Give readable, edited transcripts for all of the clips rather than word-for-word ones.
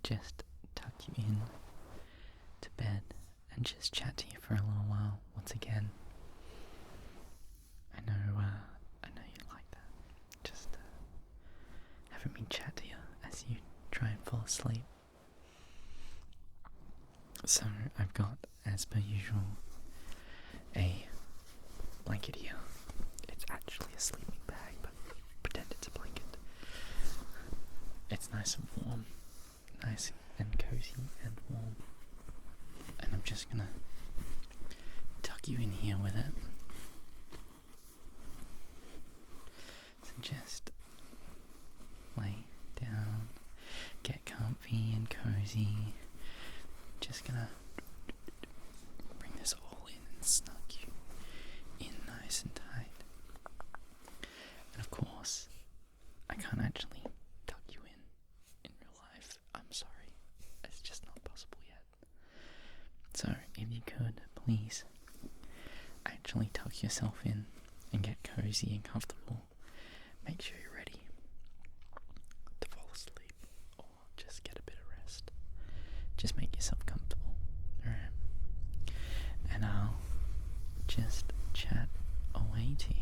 just tuck you in to bed and just chat to you for a little while once again. I know you like that. Just having me chat to you as you try and fall asleep. So I've got, as per usual, a blanket here. It's actually a sleeping bag, but pretend it's a blanket. It's nice and warm, nice and cozy and warm. And I'm just gonna tuck you in here with it. So just lay down, get comfy and cozy. Just gonna bring this all in and snug you in nice and tight. And of course, I can't actually tuck you in real life. I'm sorry, it's just not possible yet. So if you could, please actually tuck yourself in and get cozy and comfortable. Make sure you're ready to fall asleep or just get a bit of rest. Just make yourself comfortable, alright? And I'll just chat away to you.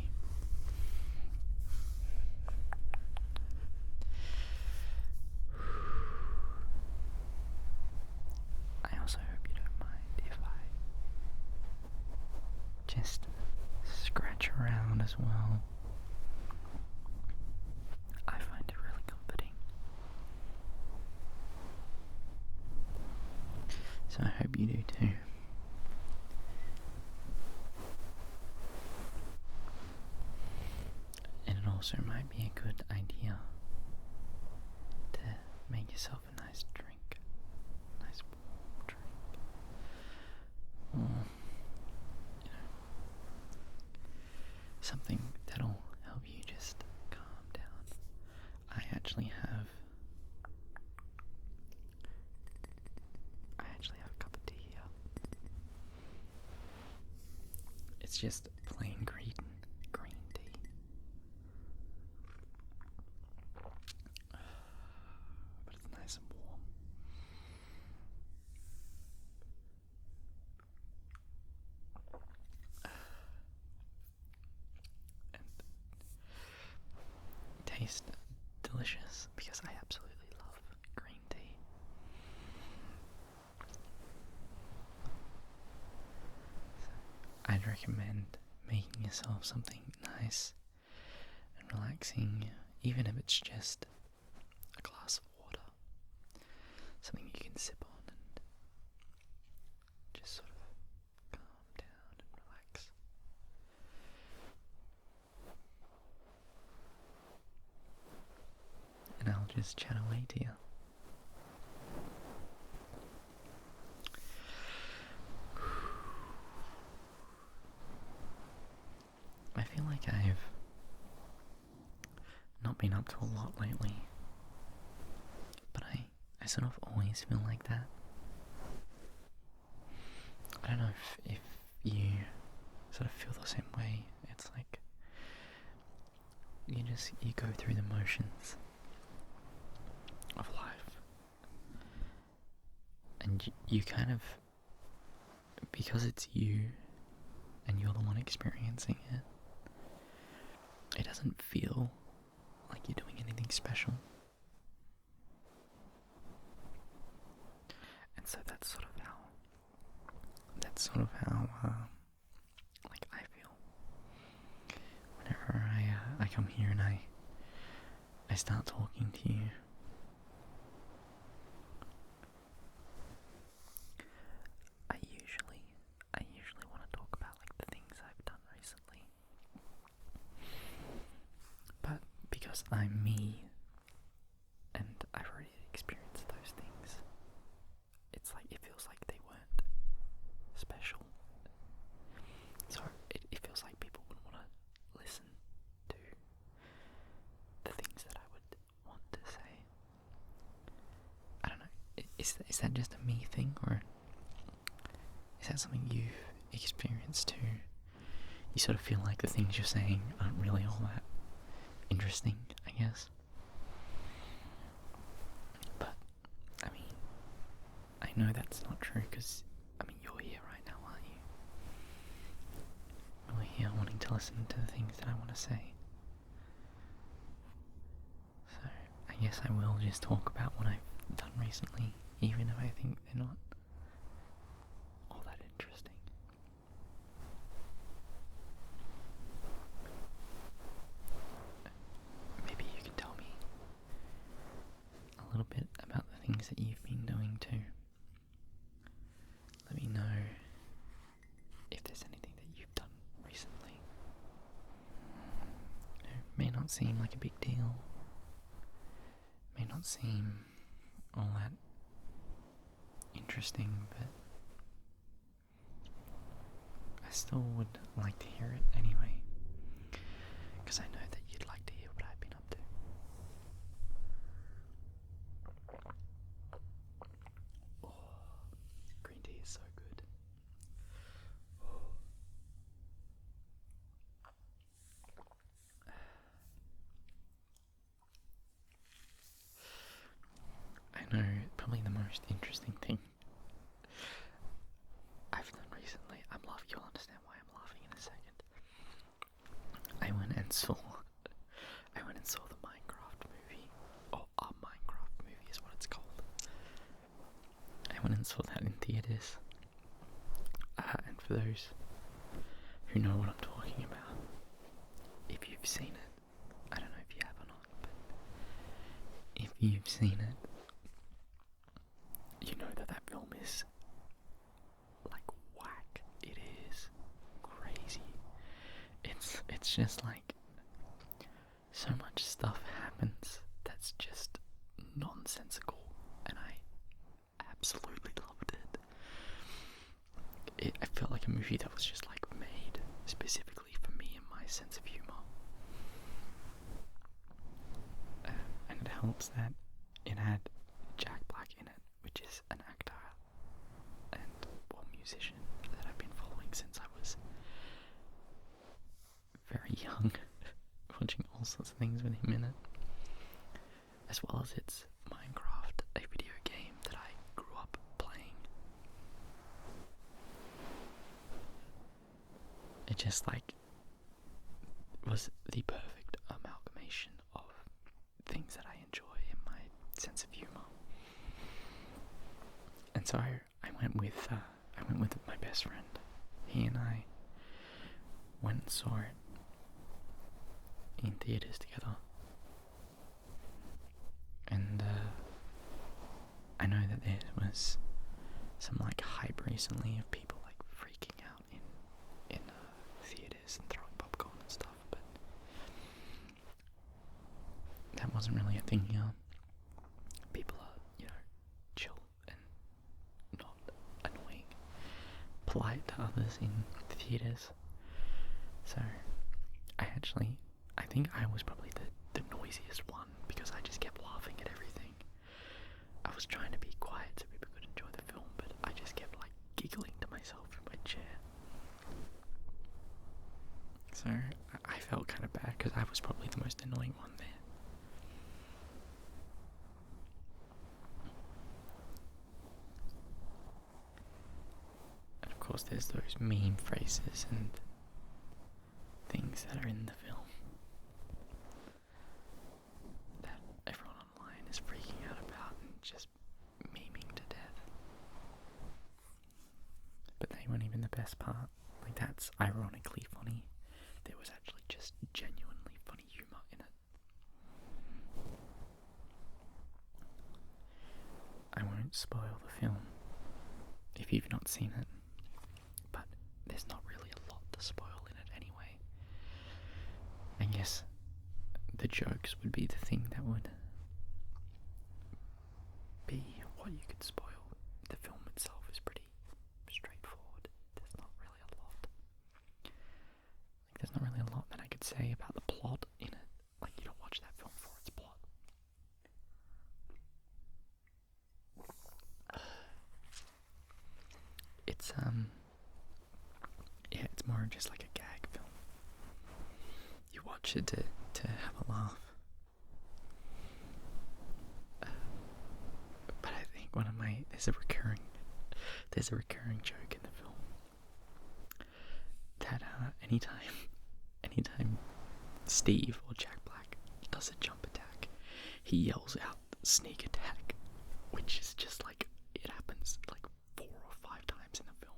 I also hope you don't mind if I just scratch around as well. I find it really comforting. So I hope you do too. And it also might be a good idea to make yourself a nice drink. Nice warm drink. Or, something that'll help you just calm down. I actually have a cup of tea here. It's just plain green tea. But it's nice and warm. And it tastes delicious because I absolutely love green tea. I'd recommend making yourself something nice and relaxing, even if it's just a glass of water. Something you can sip on and just sort of calm down and relax. And I'll just chat away to you. I feel like I've not been up to a lot lately, but I sort of always feel like that. I don't know if you sort of feel the same way. It's like you go through the motions of life, and you kind of, because it's you and you're the one experiencing it, it doesn't feel like you're doing anything special. And so that's sort of how like I feel whenever I come here and I start talking to you. I usually want to talk about like the things I've done recently. But because I'm me and I've already experienced those things, it's like it feels like they weren't special. So it feels like people wouldn't want to listen to the things that I would want to say. I don't know. Is that just a me thing, or is that something you've experienced too? You sort of feel like the things you're saying aren't really all that interesting, I guess. But, I mean, know that's not true because, I mean, you're here right now, aren't you? You're here wanting to listen to the things that I want to say. So, I guess I will just talk about what I've done recently, even if I think they're not all that interesting. Maybe you can tell me a little bit about the things that you've been doing too. Let me know if there's anything that you've done recently. It may not seem like a big deal, may not seem all that interesting, but I still would like to hear it anyway, because I know that you'd like to hear what I've been up to. Oh, green tea is so good. Oh. I know probably the most interesting thing I've done recently. You'll understand why I'm laughing in a second. I went and saw the Minecraft movie, or a Minecraft movie is what it's called. I went and saw that in theaters. And for those who know what I'm talking about, if you've seen it, I don't know if you have or not, but if you've seen it, you know that film is like whack. It is crazy. It's just like so much stuff happens that's just nonsensical, and I absolutely loved it. I felt like a movie that was just like made specifically for me and my sense of humor. And it helps that it had Jack Black in it, which is an actor and musician that I've been following since I was very young, watching all sorts of things with him in it, as well as it's Minecraft, a video game that I grew up playing. It just like was the perfect amalgamation of things that I enjoy and my sense of humor. And so I went with my best friend. He and I went and saw it in theaters together. And I know that there was some like hype recently of people like freaking out in theaters and throwing popcorn and stuff, but that wasn't really a thing here. People are, chill and not annoying, polite to others in theaters. So I think I was probably the noisiest one because I just kept laughing at everything. I was trying to be quiet so people could enjoy the film, but I just kept like giggling to myself in my chair. So I felt kind of bad because I was probably the most annoying one there. And of course there's those meme phrases and things that are in the film that everyone online is freaking out about and just memeing to death. But they weren't even the best part. Like, that's ironically funny. There was actually just genuinely funny humor in it. I won't spoil the film if you've not seen it, but there's not really a lot to spoil in it anyway. I guess the jokes would be the thing that would be what you could spoil. The film itself is pretty straightforward. There's not really a lot. There's not really a lot that I could say about the plot in it. Like, you don't watch that film for its plot. It's it's more just like a gag film. You watch it to have a laugh. But I think think there's a recurring joke in the film that anytime Steve or Jack Black does a jump attack, he yells out sneak attack, which is just like, it happens like 4 or 5 times in the film,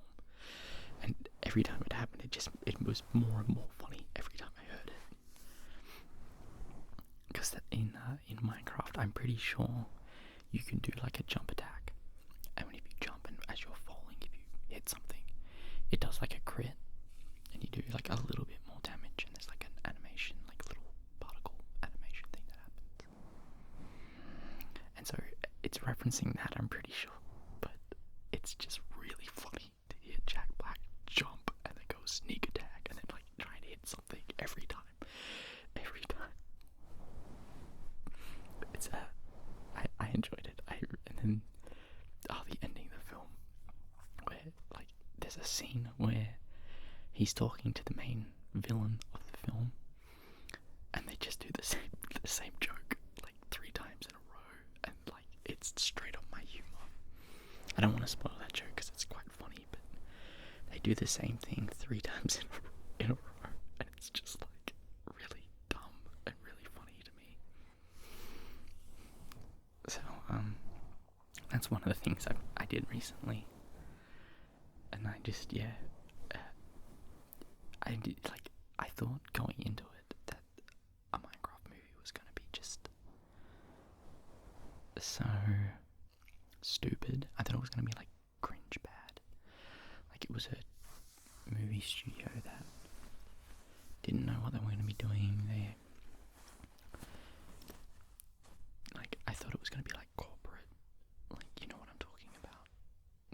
and every time it happened, it was more and more funny every time I heard it. Because in Minecraft, I'm pretty sure you can do like a jump attack, and if you jump and as you're falling, if you hit something, it does like a crit, and you do like a little bit more damage, and there's like an animation, like a little particle animation thing that happens. And so it's referencing that, I'm pretty sure, but it's just really funny to hear Jack Black jump and then go sneak attack and then like try and hit something every time. It's I enjoyed it. And then the ending of the film, where like there's a scene where he's talking to the main villain of the film, and they just do the same joke like 3 times in a row, and like it's straight up my humor. I don't want to spoil that joke because it's quite funny, but they do the same thing 3 times in a row, and it's just like really dumb and really funny to me. So that's one of the things I did recently, and I just I thought going into it that a Minecraft movie was going to be just so stupid. I thought it was going to be like cringe bad. Like it was a movie studio that didn't know what they were going to be doing. I thought it was going to be like corporate, like, you know what I'm talking about.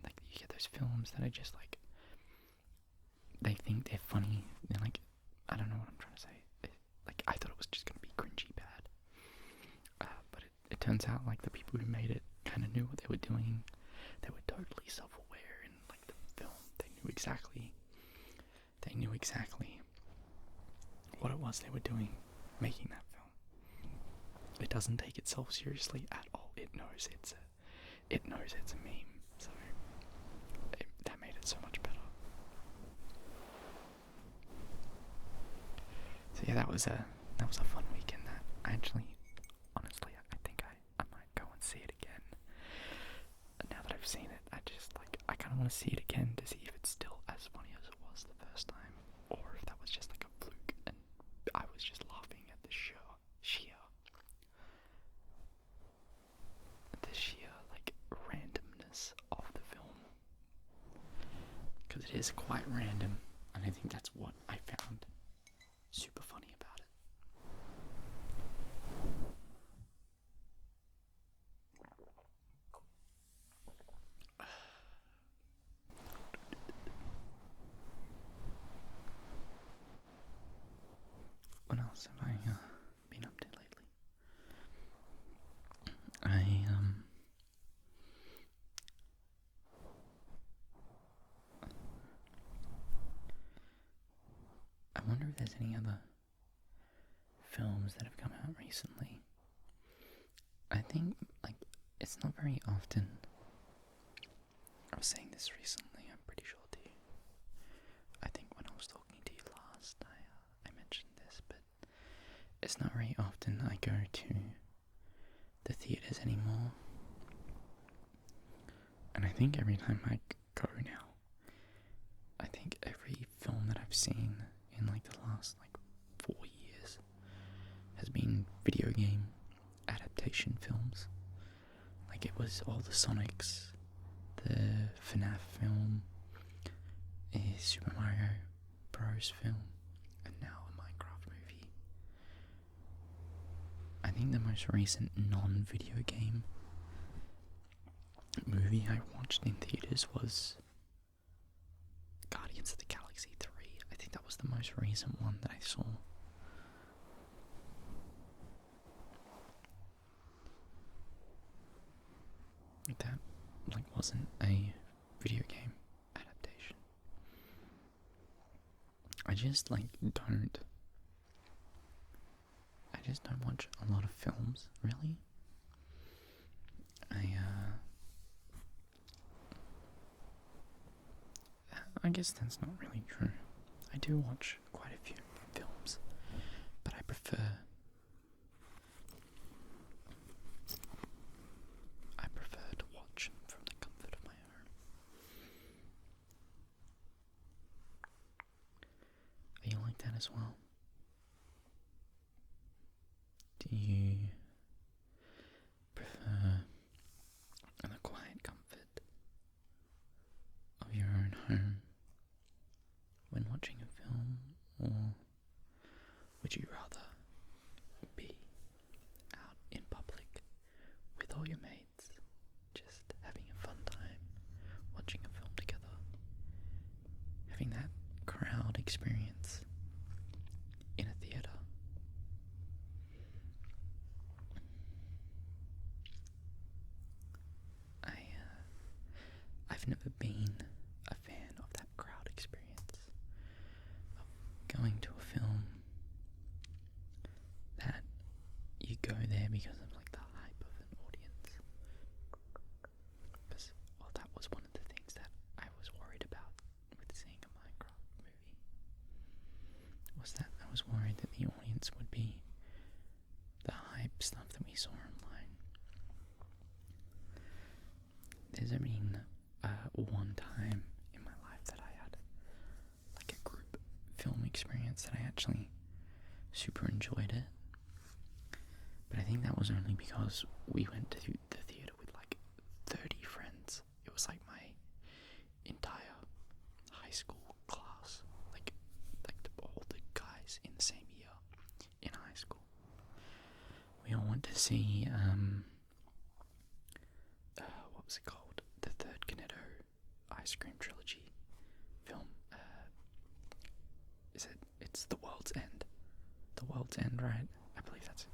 Like you get those films that are just like, they think they're funny. They're like, I don't know what I'm trying to say. I thought it was just going to be cringy bad. But it turns out like the people who made it kind of knew what they were doing. They were totally self-aware in like the film. They knew exactly what it was they were doing making that film. It doesn't take itself seriously at all. It knows it's a meme. So that made it so much better. So yeah, that was a fun weekend. That honestly, I think I might go and see it again. And now that I've seen it, I kind of want to see it again to see if it's still as funny as it was the first time, or if that was just like a fluke and I was just laughing at the sheer like randomness of the film, because it is quite random, and I think that's what I found super funny about it. What else have I been up to lately? I wonder if there's any other films that have come out recently. I think, like, it's not very often. I was saying this recently, I'm pretty sure to you. I think when I was talking to you last, I mentioned this, but it's not very often I go to the theatres anymore. And I think every time I go now, I think every film that I've seen in like the last like 4 years has been video game adaptation films. Like it was all the Sonics, the FNAF film, a Super Mario Bros film, and now a Minecraft movie. I think the most recent non-video game movie I watched in theaters was Guardians of the Galaxy 3. I think that was the most recent one that I saw. That wasn't a video game adaptation. I just don't watch a lot of films, really. I I guess that's not really true. I do watch quite a few films, but I prefer to watch from the comfort of my home. Are you like that as well? Do you prefer the quiet comfort of your own home when watching a film, or would you rather be out in public with all your mates, just having a fun time watching a film together, having that crowd experience in a theatre? I've never been a fan of that crowd experience, of going to a film that you go there because of like the hype of an audience. Because, well, that was one of the things that I was worried about with seeing a Minecraft movie, was that I was worried that the audience would be the hype stuff that we saw online. There's been one time in my life that I had like a group film experience that I actually super enjoyed it, but I think that was only because we went to the theatre with like 30 friends. It was like my entire high school class, like all the guys in the same year in high school. We all went to see what was it called? The third Cornetto ice cream trilogy film. It's The World's End. The World's End, right? I believe that's it.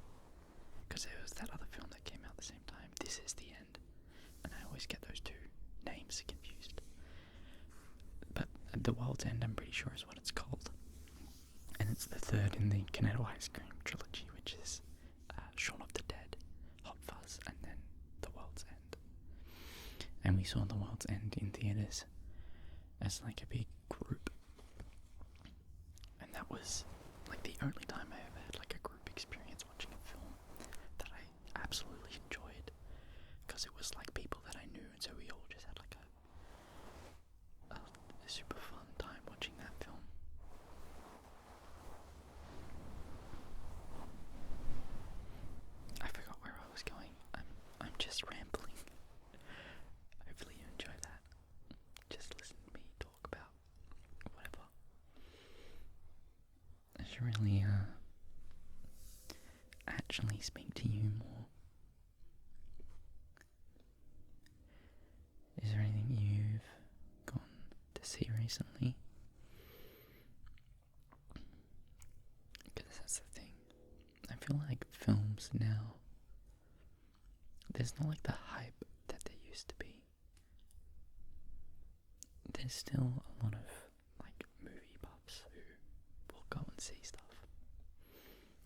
Because there was that other film that came out at the same time. This Is the End. And I always get those two names confused. But The World's End, I'm pretty sure, is what it's called. And it's the third in the Cornetto ice cream trilogy, which is Shaun of the Dead, Hot Fuzz, and then The World's End. And we saw The World's End in theatres as like a big group. And that was like the only time I ever had like a group experience watching a film that I absolutely enjoyed, because it was like people that I knew, and so we all just had like a super fun time watching that film. I forgot where I was going. I'm just rambling. Hopefully you enjoy that. Just listen to me talk about whatever. I should really actually speak to you more. Is there anything you've gone to see recently? Because that's the thing. I feel like films now, there's not like the hype that there used to be. There's still a lot of like movie buffs who will go and see stuff.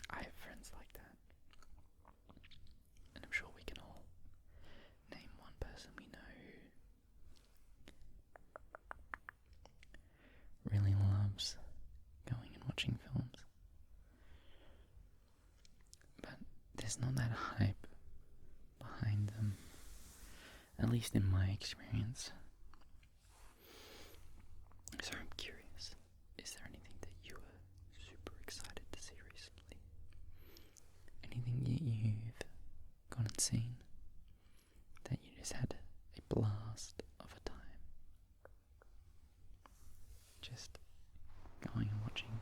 I have friends like that, and I'm sure we can all name one person we know who really loves going and watching films. But there's not that hype behind them, at least in my experience. So I'm curious, is there anything that you were super excited to see recently? Anything you've gone and seen that you just had a blast of a time? Just going and watching,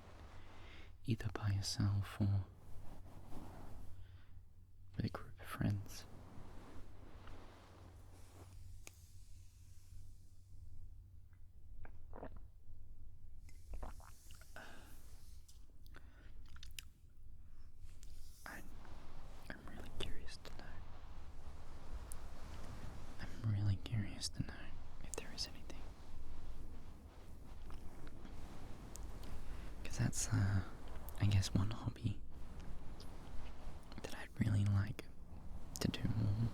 either by yourself or with a group of friends. I'm really curious to know. I'm really curious to know if there is anything. Because that's, I guess, one hobby that I'd really like to do more.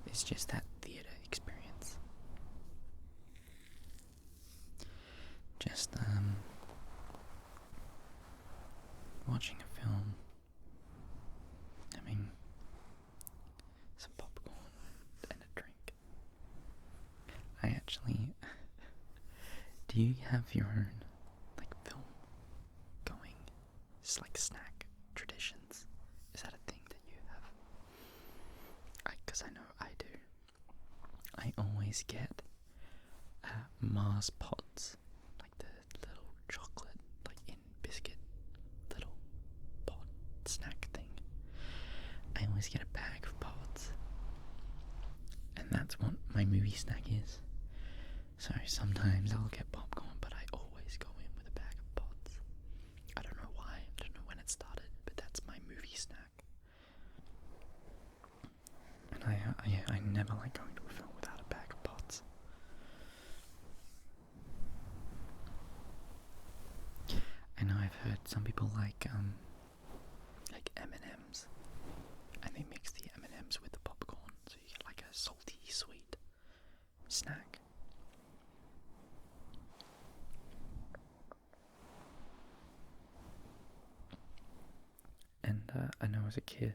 It's just that theatre experience. Do you have your own, like, film going, like, snack traditions? Is that a thing that you have? Because I know I do. I always get Mars pods, like the little chocolate, like in biscuit, little pod snack thing. I always get a bag of pods, and that's what my movie snack is. So sometimes I'll get popcorn, but I always go in with a bag of pods. I don't know why, I don't know when it started, but that's my movie snack. And I never like going to a film without a bag of pods. I know I've heard some people like M&Ms, and they mix the M&Ms with the popcorn, so you get like a salty, sweet snack. And I know as a kid,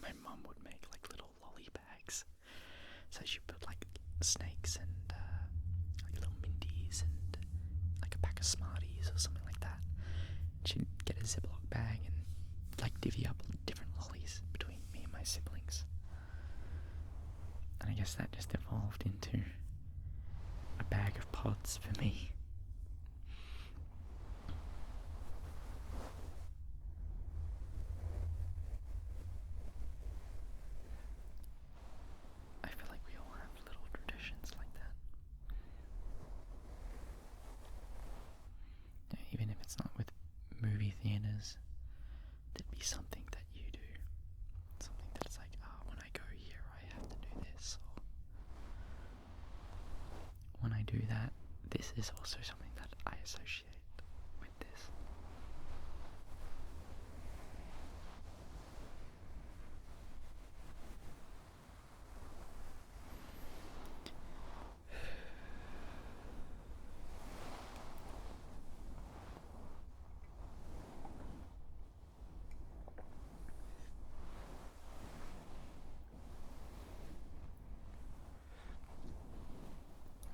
my mum would make like little lolly bags. So she put like snakes and like little Mindies and like a pack of Smarties or something like that. She'd get a Ziploc bag and like divvy up different lollies between me and my siblings. And I guess that just evolved into a bag of pods for me. I feel like we all have little traditions like that. Even if it's not with movie theaters, there'd be something that you do. Something that's like, when I go here, I have to do this. Or when I do that, this is also something that I associate with this.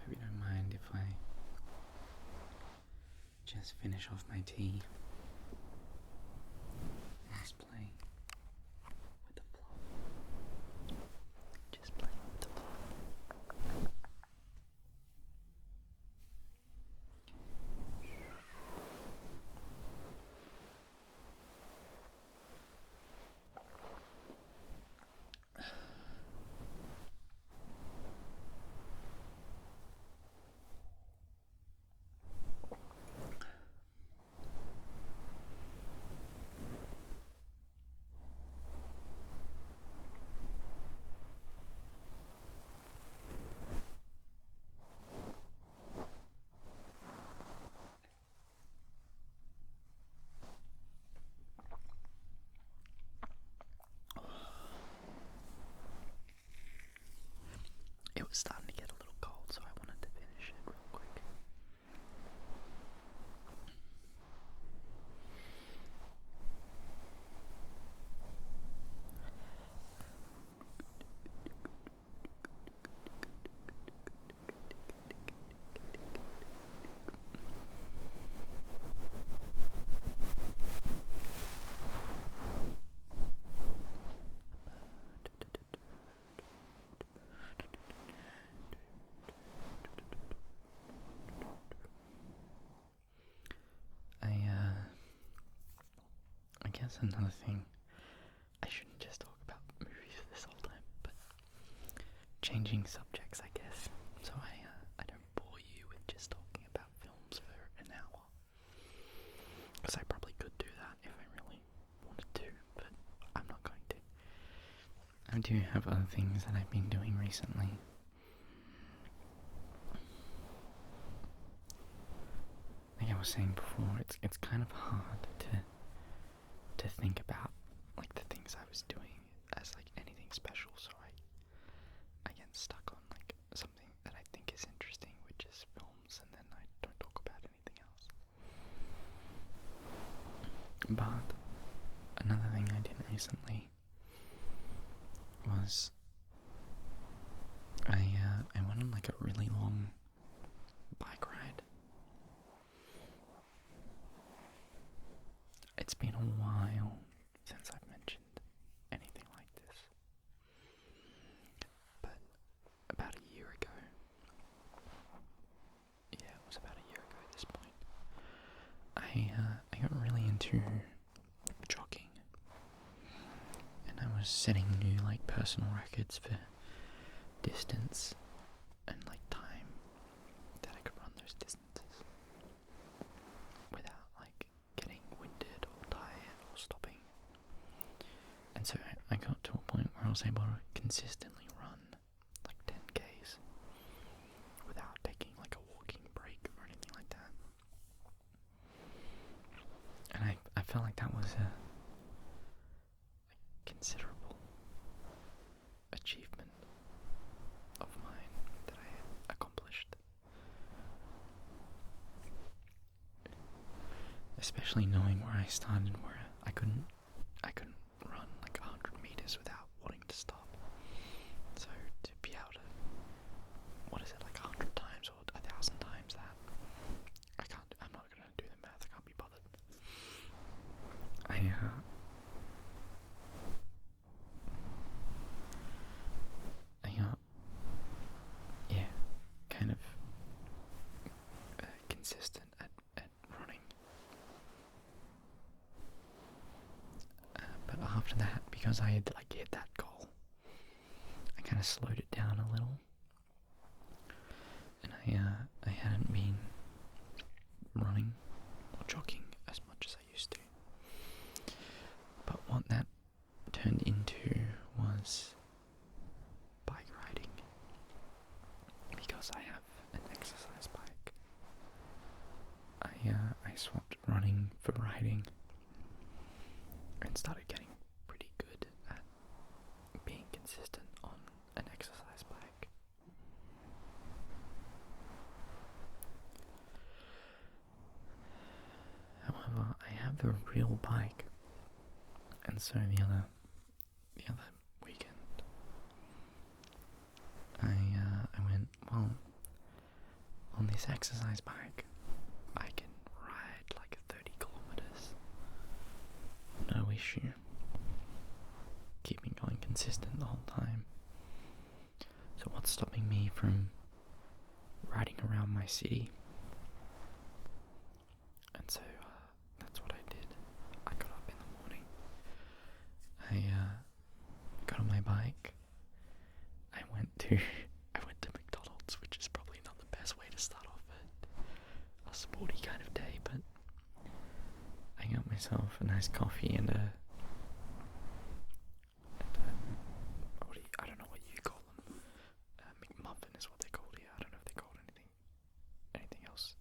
Hope you don't mind if I just finish off my tea. Just play with the flow. Just play with the flow. It was starting to get a little cold, so I wanted to finish it real quick. I guess another thing, I shouldn't just talk about movies this whole time, but changing subjects, I guess, so I don't bore you with just talking about films for an hour, because I probably could do that if I really wanted to, but I'm not going to. I do have other things that I've been doing recently. Like I was saying before, it's kind of hard to think about like the things I was doing as like anything special, so I get stuck on like something that I think is interesting, which is films, and then I don't talk about anything else. But another thing I did recently was I went on like a really long into jogging, and I was setting new like personal records for distance and like time that I could run those distances without like getting winded or tired or stopping. And so I got to a point where I was able to consistently run like 10Ks without taking like a walking break or anything like that. And I felt like that was a considerable achievement of mine that I had accomplished. Especially knowing where I started, where I couldn't run like 100 meters without wanting to stop. So to be able to, what is it, like 100 times or 1,000 times that, I'm not gonna do the math, I can't be bothered. Yeah, kind of consistent at running. But after that, because I had like hit that goal, I kind of slowed it down a little, and I hadn't been running or jogging as much as I used to. But what that turned into was bike riding, because I have an exercise bike. I swapped running for riding and started getting pretty good at being consistent on an exercise bike. However, I have a real bike, and so the other weekend, I went, well, on this exercise bike, I can ride like 30 kilometers, no issue, keeping going consistent the whole time. So what's stopping me from riding around my city? And so that's what I did. I got up in the morning, I got on my bike, I went to McDonald's, which is probably not the best way to start off a sporty kind of day, but I got myself a nice coffee and I don't know what you call them. McMuffin is what they're called here. I don't know if they're called anything else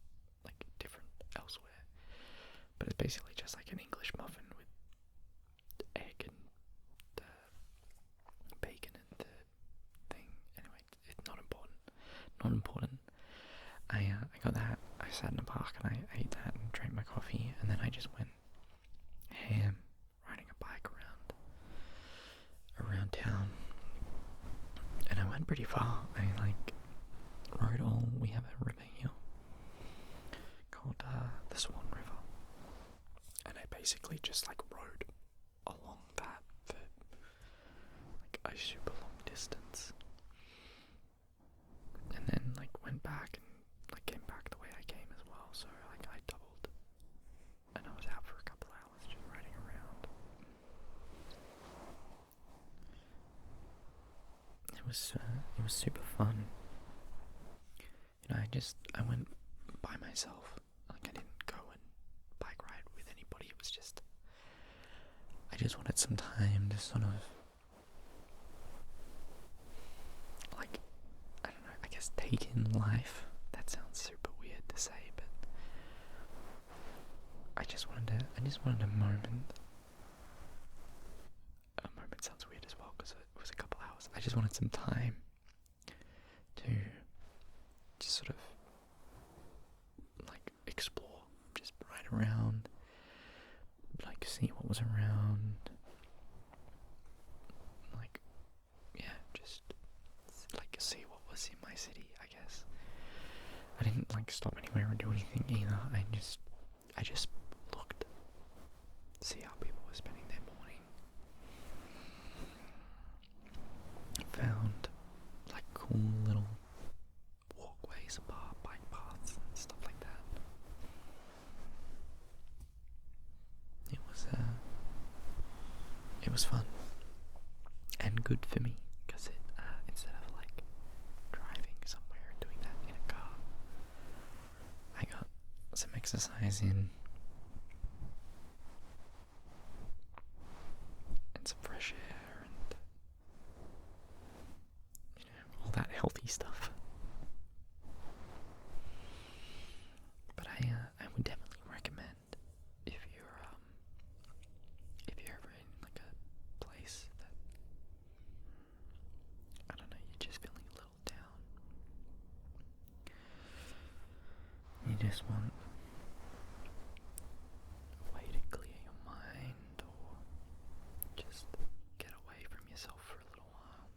like different elsewhere. But it's basically just like an English muffin with egg and bacon and the thing. Anyway, it's not important. Not important. I got that. I sat in the park and I ate that and drank my coffee, and then I just went ham riding a bike around town. And I went pretty far. I we have a river here called the Swan River, and I basically just like rode along that for like a super long distance, and then like went back and like came back the way I came as well. So like I doubled, and I was out for a couple hours just riding around. It was super fun. You know, I went by myself. Like I didn't go and bike ride with anybody. It was just, I just wanted some time to sort of like, I don't know, I guess take in life. That sounds super weird to say, but I just wanted a moment. A moment sounds weird as well because it was a couple hours. I just wanted some time to just sort of like explore, just ride around, like see what was around, like, yeah, just like see what was in my city, I guess. I didn't like stop anywhere or do anything either. I just looked, see how people were spending their morning, found like cool little walkways, bike paths and stuff like that. was fun and good for me because it instead of like driving somewhere and doing that in a car, I got some exercise in and some fresh air and all that healthy stuff. But I would definitely recommend if you're ever in like a place that I don't know, you're just feeling a little down. You just want a way to clear your mind or just get away from yourself for a little while.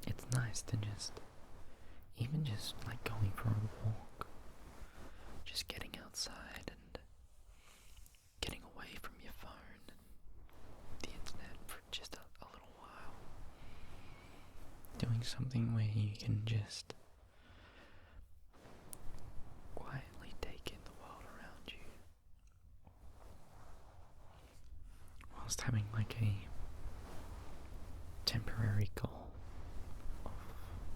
It's nice to even just like going for a walk, just getting outside and getting away from your phone and the internet for just a little while. Doing something where you can just quietly take in the world around you, whilst having like a temporary goal of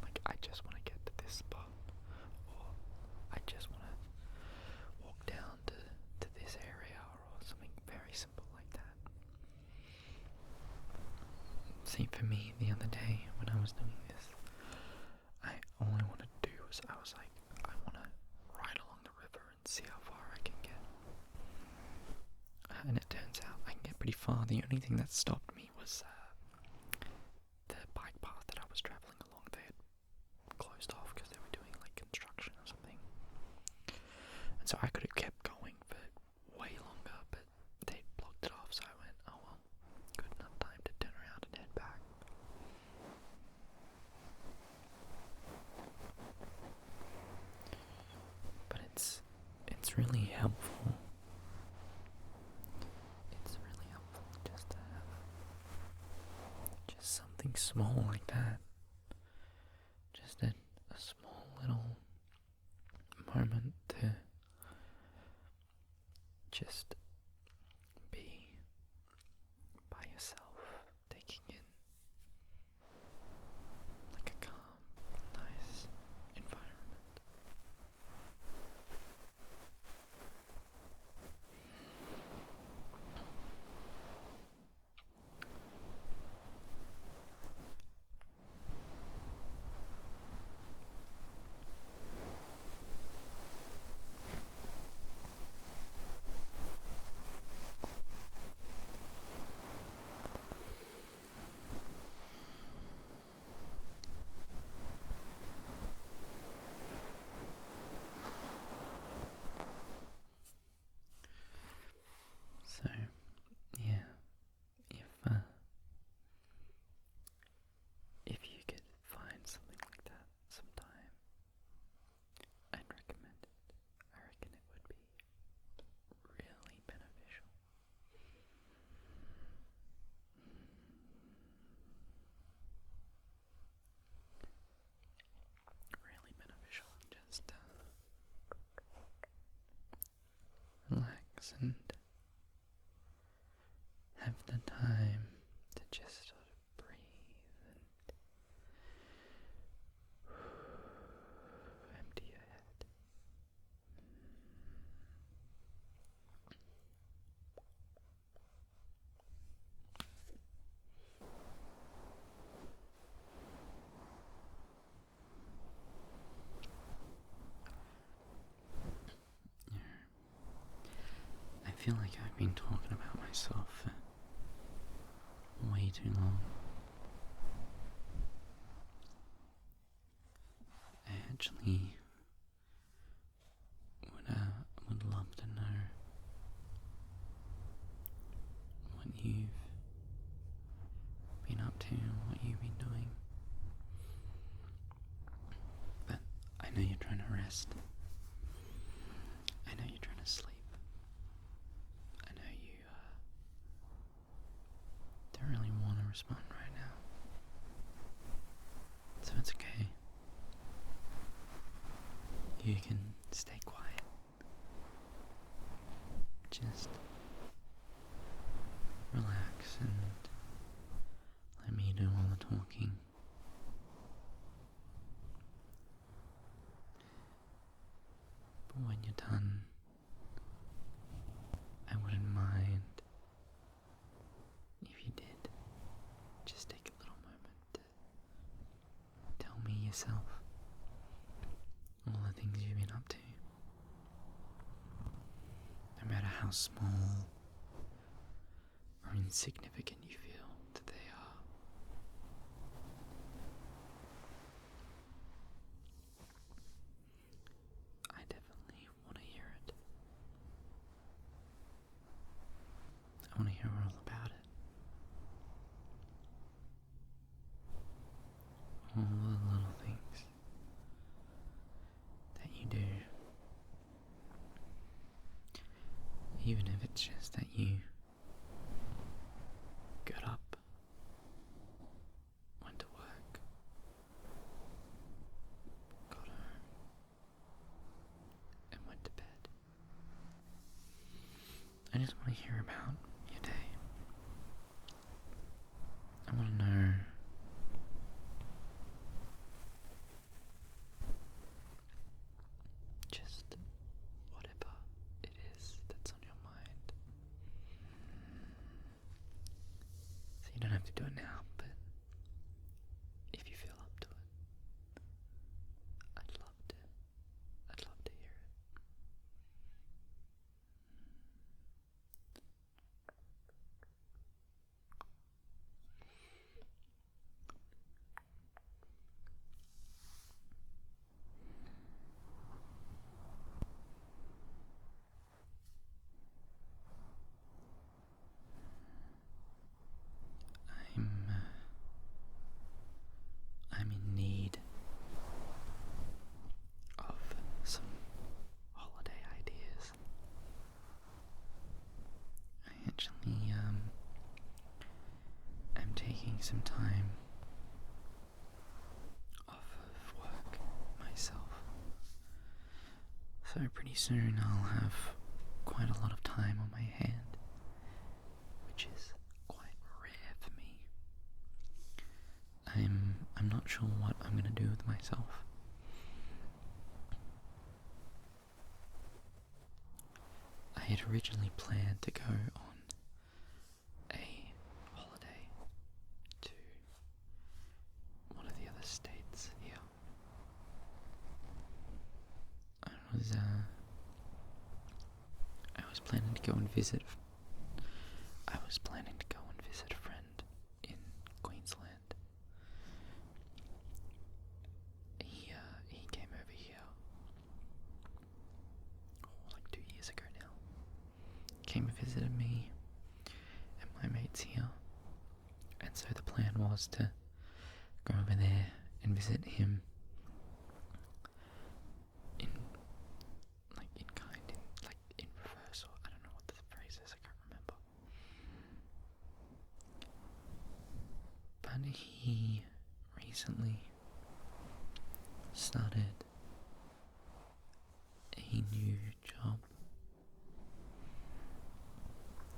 like, I just want to get to this spot, or I just want to walk down to this area, or something very simple like that. See, for me, the other day when I was doing this, all I wanted to do was, I was like, I want to ride along the river and see how far I can get. And it turns out I can get pretty far. The only thing that stopped me was the bike path that I was travelling along. They had closed off because they were doing like construction or something. And so I could have kept going for way longer, but they blocked it off, so I went, oh well, good enough time to turn around and head back. But it's really helpful. It's really helpful just to have just something small like that. Just a small little moment to just be by yourself, taking in like a calm, nice environment. So, yeah, if you could find something like that sometime, I'd recommend it. I reckon it would be really beneficial. Really beneficial. Just relax and have the time to just sort of breathe and empty your head. I feel like I've been talking about myself for way too long. I actually would love to know what you've been up to, what you've been doing. But I know you're trying to rest. I know you're trying to sleep. I know you don't really want to respond right now. So it's okay. You can stay quiet. just relax and let me do all the talking. But when you're done, I wouldn't mind if you did just take a little moment to tell me yourself all the things you've been up to, no matter how small or insignificant you feel that they are. I definitely want to hear it. I want to hear all about it. All the little things that you do. Even if it's just that you got up, went to work, got home, and went to bed. I just want to hear about your day. I want to know just whatever it is that's on your mind. So you don't have to do it now, but if you feel up to it, I'd love to hear it. I'm in need of some holiday ideas. I actually am taking some time off of work myself. So pretty soon I'll have quite a lot of time on my hand, which is quite rare for me. I'm not sure what I'm gonna do with myself. I had originally planned to go on a holiday to one of the other states here. I was planning to go and visit. I was planning to go and visit a friend in Queensland. He came over here like 2 years ago now. Came and visited me and my mates here, and so the plan was to go over there and visit him in reverse, or I don't know what the phrase is, I can't remember. But he recently started a new job,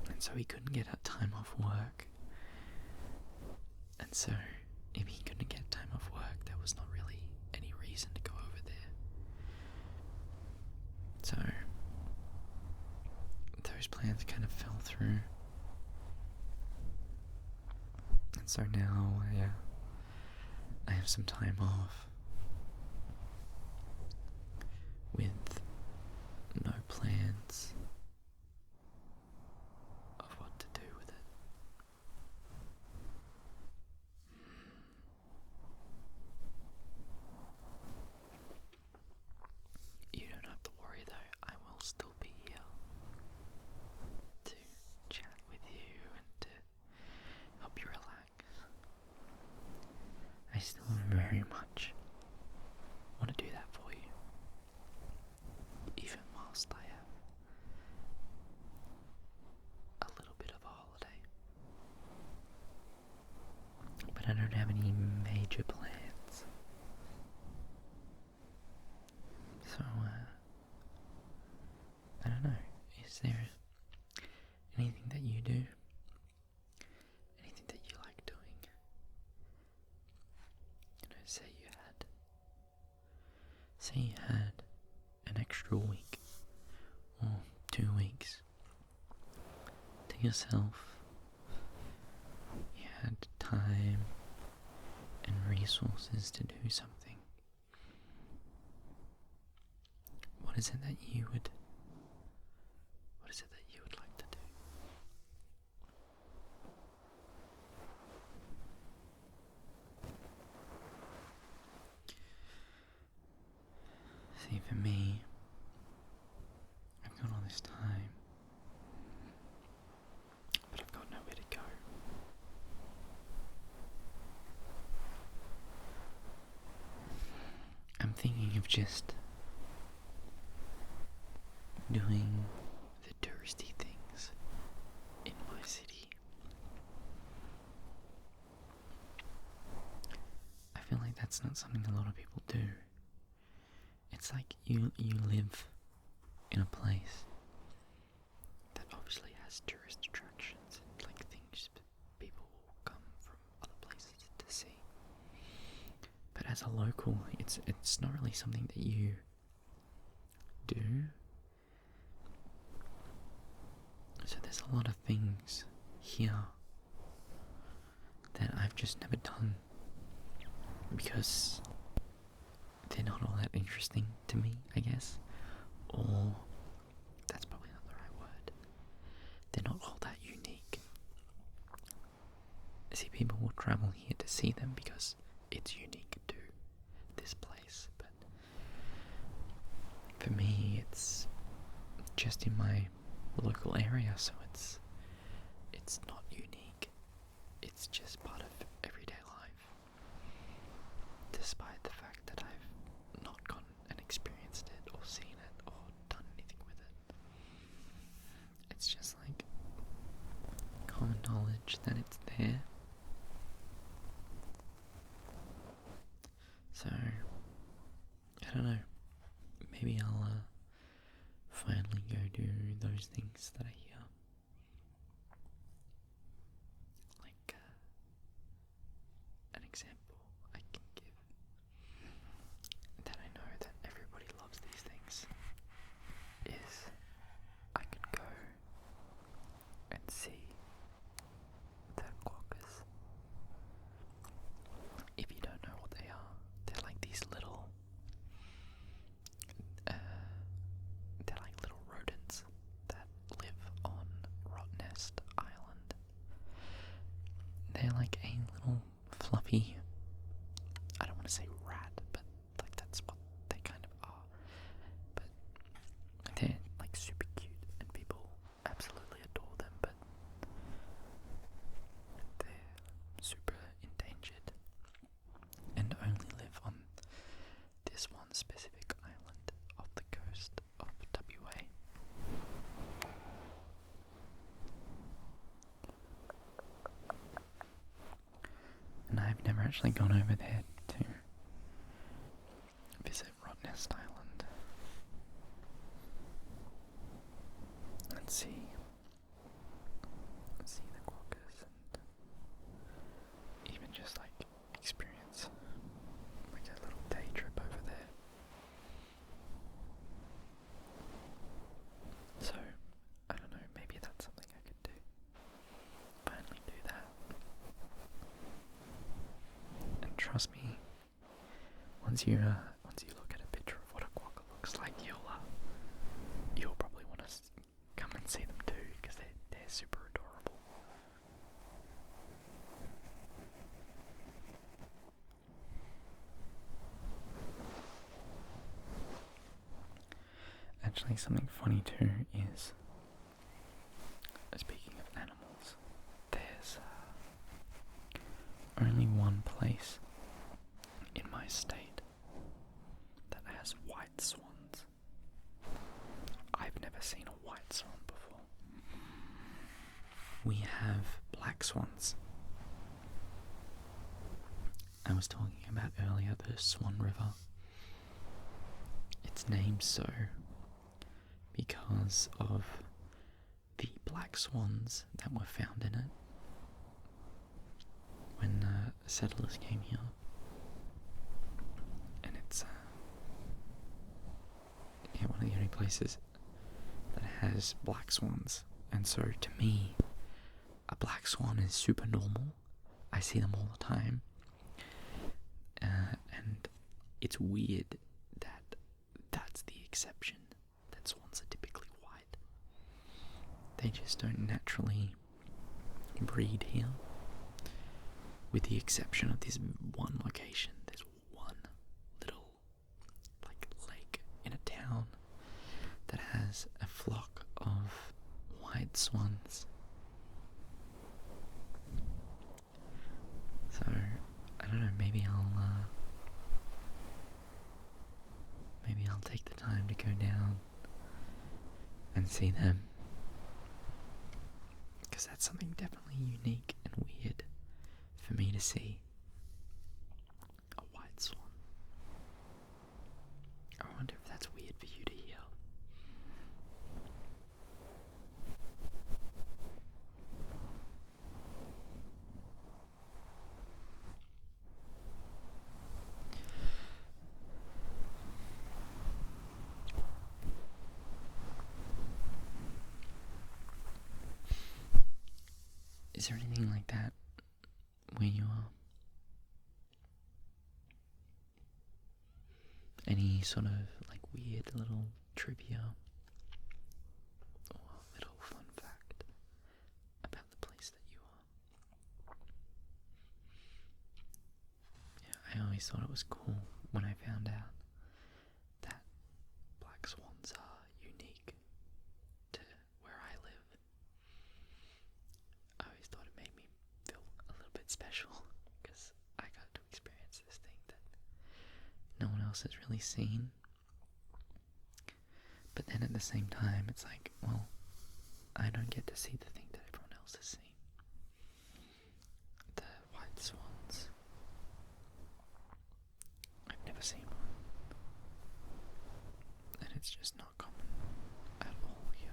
and so he couldn't get time off work. And so if he couldn't get time off work, there was not really any reason to go over there. So those plans kind of fell through. And so now I have some time off with no plans of what to do with it. You don't have to worry though, I will still be here to chat with you and to help you relax. I still very much want to do that for you, even whilst I have a little bit of a holiday. But I don't have any major plans. So, I don't know, is there say you had an extra week or 2 weeks to yourself, you had time and resources to do something, what is it that you would like to do? See, for me, I've got all this time, but I've got nowhere to go. I'm thinking of just doing the touristy things in my city. I feel like that's not something a lot of people do. It's like you live in a place that obviously has tourist attractions and like things people will come from other places to see. But as a local, it's not really something that you do. So there's a lot of things here that I've just never done because they're not all that interesting to me, I guess. Or that's probably not the right word. They're not all that unique. See, people will travel here to see them because it's unique to this place, but for me it's just in my local area, so it's not unique. It's just part of everyday life, despite the fact that I've not gone and experienced it or seen it or done anything with it. It's just like common knowledge that it's there. So I don't know, maybe I'll finally go do those things that I hear. Like an example I can give that I know that everybody loves these things is I could go and see the quokkas. If you don't know what they are, they're like these little rodents that live on Rottnest Island. They're like a little fluffy, I don't want to say rat, but like that's what they kind of are. But they're like super cute and people absolutely adore them, but they're super endangered and only live on this one specific island off the coast of WA. And I've never actually gone over there to visit Rottnest Island and see the quokkas and even just like experience like a little day trip over there. So, I don't know, maybe that's something I could do. Finally do that. And trust me, once you look at a picture of what a quokka looks like, you'll probably want to come and see them too, because they're super adorable. Actually, something funny too is, speaking of animals, there's only one place in my state that has white swans. I've never seen a white swan before. We have black swans. I was talking about earlier the Swan River. It's named so because of the black swans that were found in it when settlers came here. And places that has black swans. And so to me, a black swan is super normal. I see them all the time. And it's weird that that's the exception, that swans are typically white. They just don't naturally breed here. With the exception of this one location, there's one little lake in a town that has a flock of white swans. So I don't know, maybe I'll take the time to go down and see them, because that's something definitely unique and weird for me to see. A white swan. I wonder if that's weird for you to hear. Is there anything like that where you are? Any sort of weird little trivia or little fun fact about the place that you are? Yeah, I always thought it was cool when I found out that black swans are unique to where I live. I always thought it made me feel a little bit special because I got to experience this thing that no one else has really seen. But then at the same time, it's well, I don't get to see the thing that everyone else has seen. The white swans. I've never seen one. And it's just not common at all here.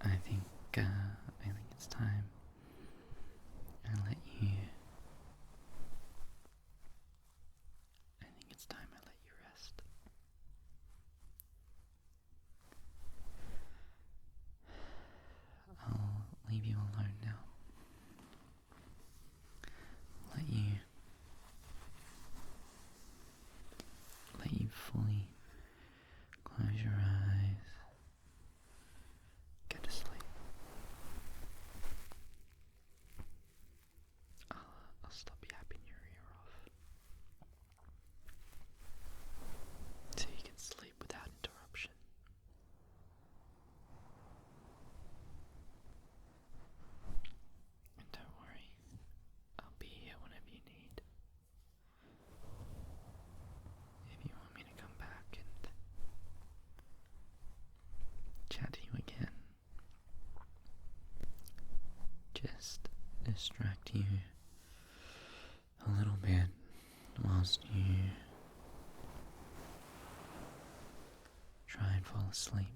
I think it's time I let you. I think it's time I let you rest. I'll leave you alone now. Let you fully close your eyes. Get to sleep. I'll stop yapping your ear off so you can sleep without interruption. And don't worry, I'll be here whenever you need. If you want me to come back and chat to you again, just distract you a little bit whilst you try and fall asleep.